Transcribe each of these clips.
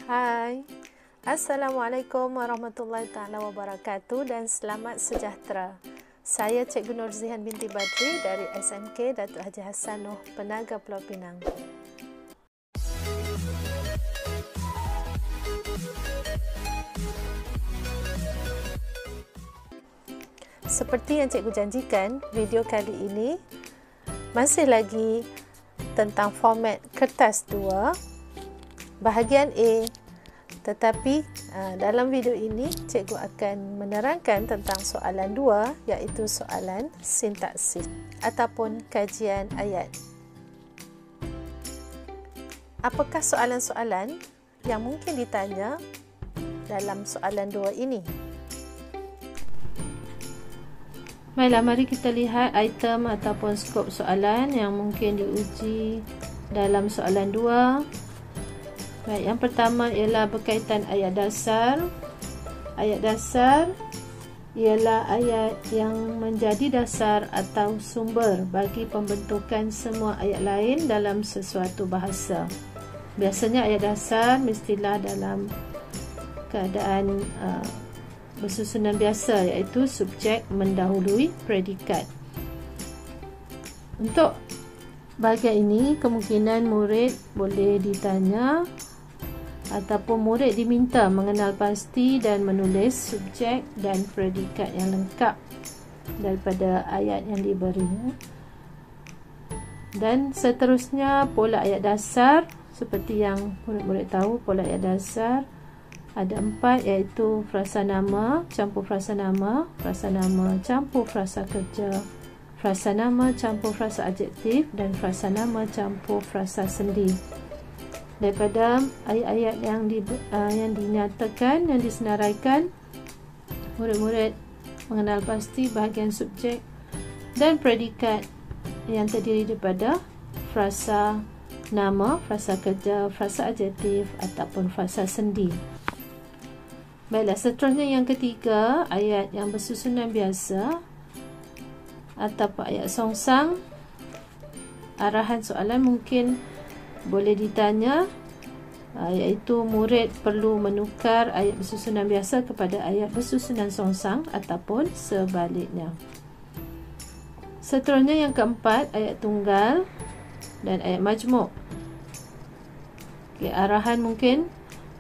Hai, Assalamualaikum warahmatullahi taala wabarakatuh dan selamat sejahtera. Saya Cikgu Nurzihan binti Badri dari SMK Datuk Haji Hassan Noh, Penaga Pulau Pinang. Seperti yang Cikgu janjikan, video kali ini masih lagi tentang format kertas 2 bahagian A, tetapi dalam video ini cikgu akan menerangkan tentang soalan 2, iaitu soalan sintaksis ataupun kajian ayat. Apakah soalan-soalan yang mungkin ditanya dalam soalan 2 ini? Baiklah, mari kita lihat item ataupun skop soalan yang mungkin diuji dalam soalan 2. Baik, yang pertama ialah berkaitan ayat dasar. Ayat dasar ialah ayat yang menjadi dasar atau sumber bagi pembentukan semua ayat lain dalam sesuatu bahasa. Biasanya ayat dasar mestilah dalam keadaan bersusunan biasa, iaitu subjek mendahului predikat. Untuk bahagian ini, kemungkinan murid boleh ditanya ataupun murid diminta mengenal pasti dan menulis subjek dan predikat yang lengkap daripada ayat yang diberi. Dan seterusnya, pola ayat dasar, seperti yang murid-murid tahu, pola ayat dasar ada 4, iaitu frasa nama campur frasa nama, frasa nama campur frasa kerja, frasa nama campur frasa adjektif, dan frasa nama campur frasa sendi. Daripada ayat-ayat yang dinyatakan, yang disenaraikan, murid-murid mengenal pasti bahagian subjek dan predikat yang terdiri daripada frasa nama, frasa kerja, frasa adjektif ataupun frasa sendi. Baiklah, seterusnya yang ketiga, ayat yang bersusunan biasa ataupun ayat songsang. Arahan soalan mungkin boleh ditanya, iaitu murid perlu menukar ayat bersusunan biasa kepada ayat bersusunan songsang ataupun sebaliknya. Seterusnya yang keempat, ayat tunggal dan ayat majmuk. Arahan mungkin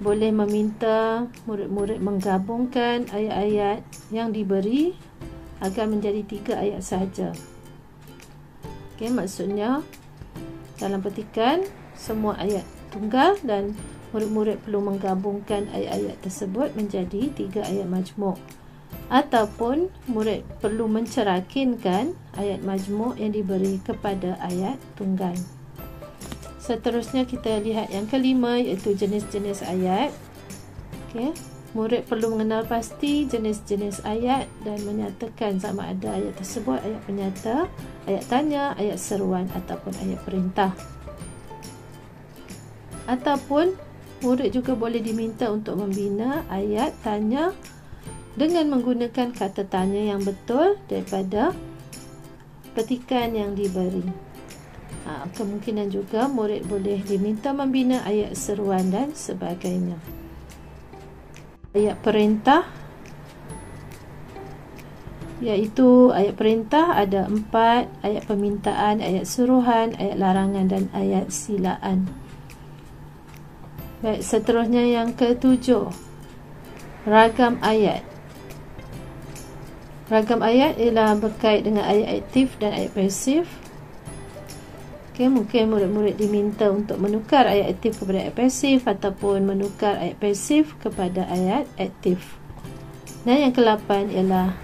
boleh meminta murid-murid menggabungkan ayat-ayat yang diberi agar menjadi 3 ayat sahaja. Maksudnya dalam petikan semua ayat tunggal dan murid-murid perlu menggabungkan ayat-ayat tersebut menjadi 3 ayat majmuk, ataupun murid perlu mencerakinkan ayat majmuk yang diberi kepada ayat tunggal. Seterusnya kita lihat yang kelima, iaitu jenis-jenis ayat. Murid perlu mengenal pasti jenis-jenis ayat dan menyatakan sama ada ayat tersebut ayat penyata, ayat tanya, ayat seruan ataupun ayat perintah. Ataupun murid juga boleh diminta untuk membina ayat tanya dengan menggunakan kata tanya yang betul daripada petikan yang diberi. Kemungkinan juga murid boleh diminta membina ayat seruan dan sebagainya. Ayat perintah, iaitu ayat perintah ada 4, ayat permintaan, ayat suruhan, ayat larangan dan ayat silaan. Baik, seterusnya yang ke-7, ragam ayat. Ragam ayat ialah berkait dengan ayat aktif dan ayat pasif. Mungkin murid-murid diminta untuk menukar ayat aktif kepada ayat pasif ataupun menukar ayat pasif kepada ayat aktif. Dan yang ke-8 ialah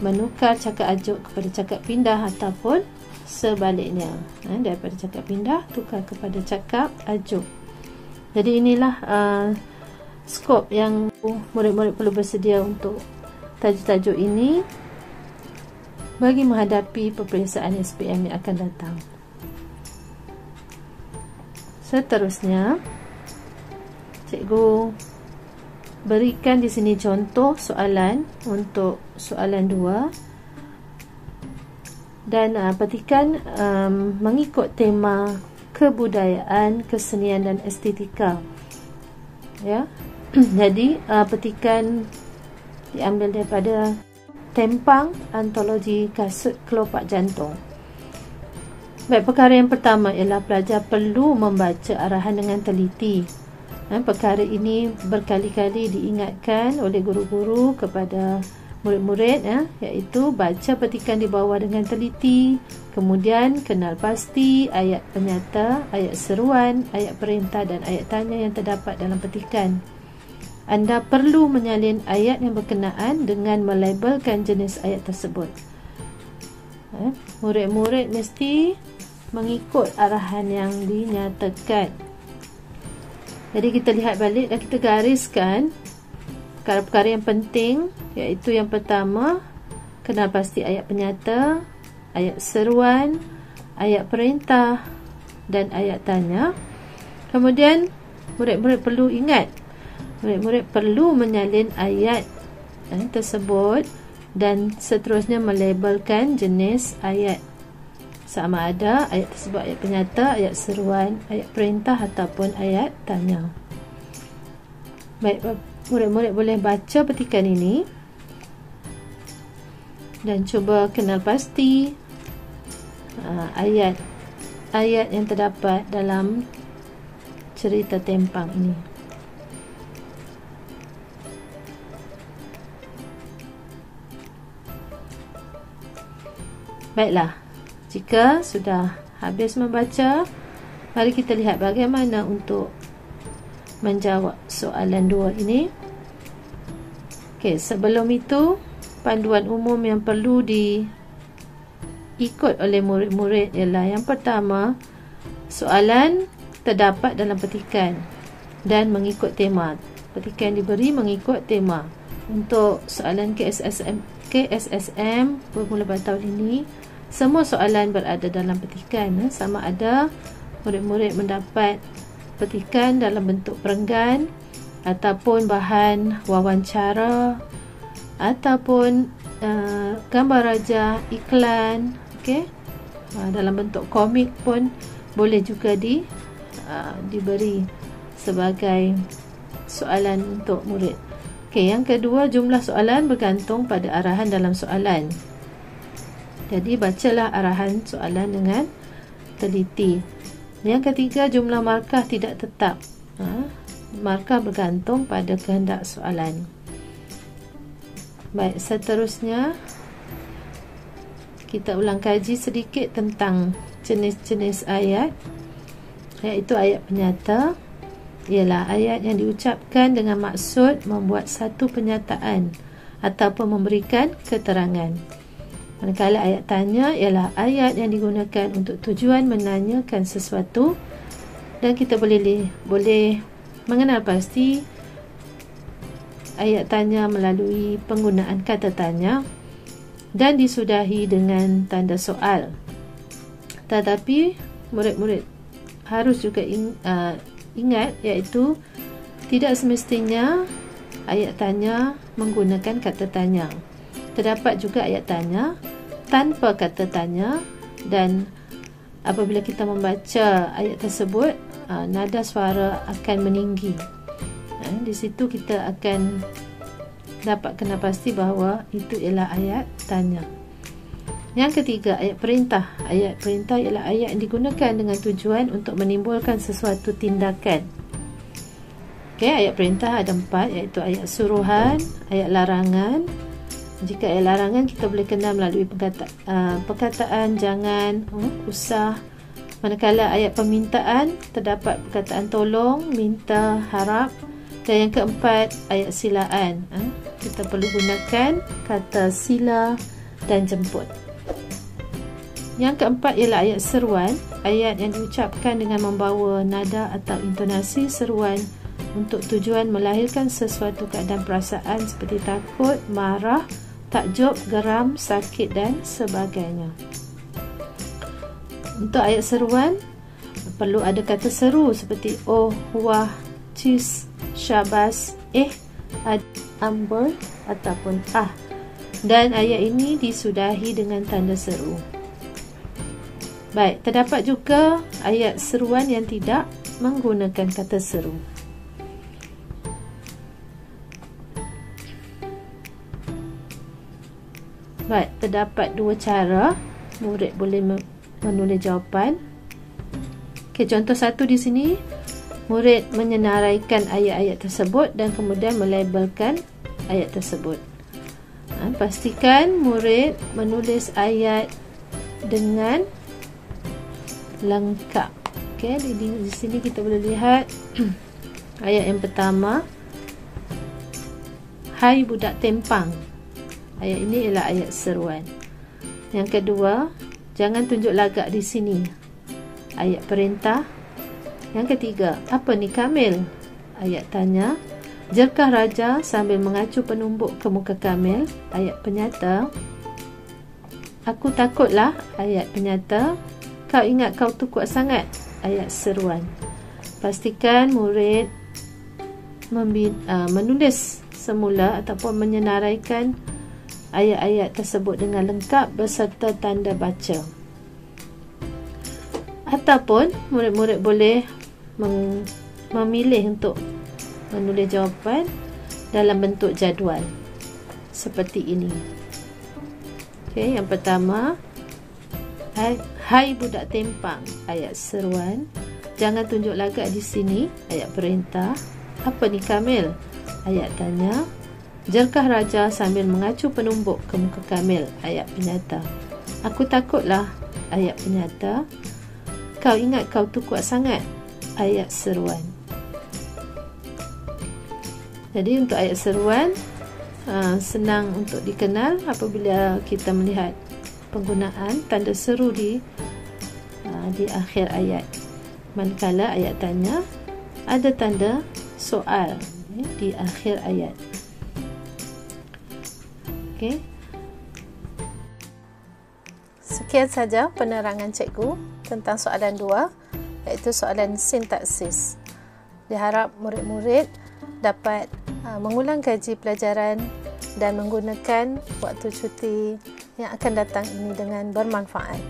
menukar cakap ajuk kepada cakap pindah ataupun sebaliknya. Daripada cakap pindah tukar kepada cakap ajuk. Jadi inilah skop yang murid-murid perlu bersedia untuk tajuk-tajuk ini bagi menghadapi peperiksaan SPM yang akan datang. Seterusnya, cikgu berikan di sini contoh soalan untuk soalan 2 dan petikan mengikut tema kebudayaan, kesenian dan estetika. ya. Jadi petikan diambil daripada Tempang Antologi Kasut Kelopak Jantung. Baik, perkara yang pertama ialah pelajar perlu membaca arahan dengan teliti. Perkara ini berkali-kali diingatkan oleh guru-guru kepada murid-murid, iaitu baca petikan di bawah dengan teliti, kemudian kenal pasti ayat penyata, ayat seruan, ayat perintah dan ayat tanya yang terdapat dalam petikan. Anda perlu menyalin ayat yang berkenaan dengan melabelkan jenis ayat tersebut. Murid-murid mesti mengikut arahan yang dinyatakan. Jadi kita lihat balik dan kita gariskan perkara-perkara yang penting, iaitu yang pertama, kenal pasti ayat penyata, ayat seruan, ayat perintah dan ayat tanya. Kemudian murid-murid perlu ingat, murid-murid perlu menyalin ayat tersebut dan seterusnya melabelkan jenis ayat, sama ada ayat tersebut ayat penyata, ayat seruan, ayat perintah ataupun ayat tanya. Baik, murid-murid boleh baca petikan ini dan cuba kenal pasti ayat-ayat yang terdapat dalam cerita Tempang ini. Baiklah, jika sudah habis membaca, mari kita lihat bagaimana untuk menjawab soalan 2 ini. Okey, sebelum itu, panduan umum yang perlu diikut oleh murid-murid ialah yang pertama, soalan terdapat dalam petikan dan mengikut tema. Petikan diberi mengikut tema. Untuk soalan KSSM bermula pada tahun ini, semua soalan berada dalam petikan, sama ada murid-murid mendapat petikan dalam bentuk perenggan ataupun bahan wawancara ataupun gambar raja, iklan, dalam bentuk komik pun boleh juga diberi sebagai soalan untuk murid. Yang kedua, jumlah soalan bergantung pada arahan dalam soalan. Jadi bacalah arahan soalan dengan teliti. Yang ketiga, jumlah markah tidak tetap. Markah bergantung pada kehendak soalan. Baik, seterusnya kita ulang kaji sedikit tentang jenis-jenis ayat. Iaitu ayat penyata ialah ayat yang diucapkan dengan maksud membuat satu penyataan ataupun memberikan keterangan. Manakala ayat tanya ialah ayat yang digunakan untuk tujuan menanyakan sesuatu dan kita boleh mengenal pasti ayat tanya melalui penggunaan kata tanya dan disudahi dengan tanda soal. Tetapi murid-murid harus juga ingat, iaitu tidak semestinya ayat tanya menggunakan kata tanya. Terdapat juga ayat tanya tanpa kata tanya, dan apabila kita membaca ayat tersebut, nada suara akan meninggi. Di situ kita akan dapat kenal pasti bahawa itu ialah ayat tanya. Yang ketiga, ayat perintah. Ayat perintah ialah ayat yang digunakan dengan tujuan untuk menimbulkan sesuatu tindakan. Ayat perintah ada 4, iaitu ayat suruhan, ayat larangan. Jika ayat larangan kita boleh kenal melalui perkataan jangan, usah. Manakala ayat permintaan terdapat perkataan tolong, minta, harap. Dan yang keempat, ayat silaan. Kita perlu gunakan kata sila dan jemput. Yang keempat ialah ayat seruan. Ayat yang diucapkan dengan membawa nada atau intonasi seruan untuk tujuan melahirkan sesuatu keadaan perasaan seperti takut, marah, takjub, geram, sakit dan sebagainya. Untuk ayat seruan perlu ada kata seru seperti oh, wah, cis, syabas, ambul ataupun ah. Dan ayat ini disudahi dengan tanda seru. Baik, terdapat juga ayat seruan yang tidak menggunakan kata seru. Baik, terdapat dua cara murid boleh menulis jawapan. Okey, contoh satu di sini, murid menyenaraikan ayat-ayat tersebut dan kemudian melabelkan ayat tersebut. Pastikan murid menulis ayat dengan lengkap. Okey, di sini kita boleh lihat ayat yang pertama, hai budak tempang. Ayat ini ialah ayat seruan. Yang kedua, jangan tunjuk lagak di sini. Ayat perintah. Yang ketiga, apa ni Kamil? Ayat tanya. Jerkah raja sambil mengacu penumbuk ke muka Kamil? Ayat penyata. Aku takutlah. Ayat penyata. Kau ingat kau tu kuat sangat? Ayat seruan. Pastikan murid menulis semula ataupun menyenaraikan ayat-ayat tersebut dengan lengkap beserta tanda baca. Ataupun murid-murid boleh memilih untuk menulis jawapan dalam bentuk jadual seperti ini. Okey, yang pertama, hai budak tempang, ayat seruan. Jangan tunjuk lagak di sini, ayat perintah. Apa ni Kamil? Ayat tanya. Jerkah raja sambil mengacu penumbuk ke muka Kamil? Ayat penyata. Aku takutlah. Ayat penyata. Kau ingat kau tu kuat sangat? Ayat seruan. Jadi untuk ayat seruan senang untuk dikenal apabila kita melihat penggunaan tanda seru di akhir ayat. Manakala ayat tanya ada tanda soal di akhir ayat. Okay. Sekian saja penerangan cikgu tentang soalan 2, iaitu soalan sintaksis. Diharap murid-murid dapat mengulang kaji pelajaran dan menggunakan waktu cuti yang akan datang ini dengan bermanfaat.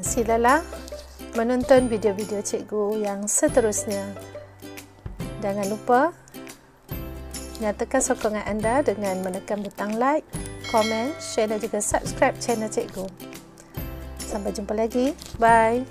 Silalah menonton video-video cikgu yang seterusnya. Jangan lupa nyatakan sokongan anda dengan menekan butang like, komen, share dan juga subscribe channel cikgu. Sampai jumpa lagi. Bye.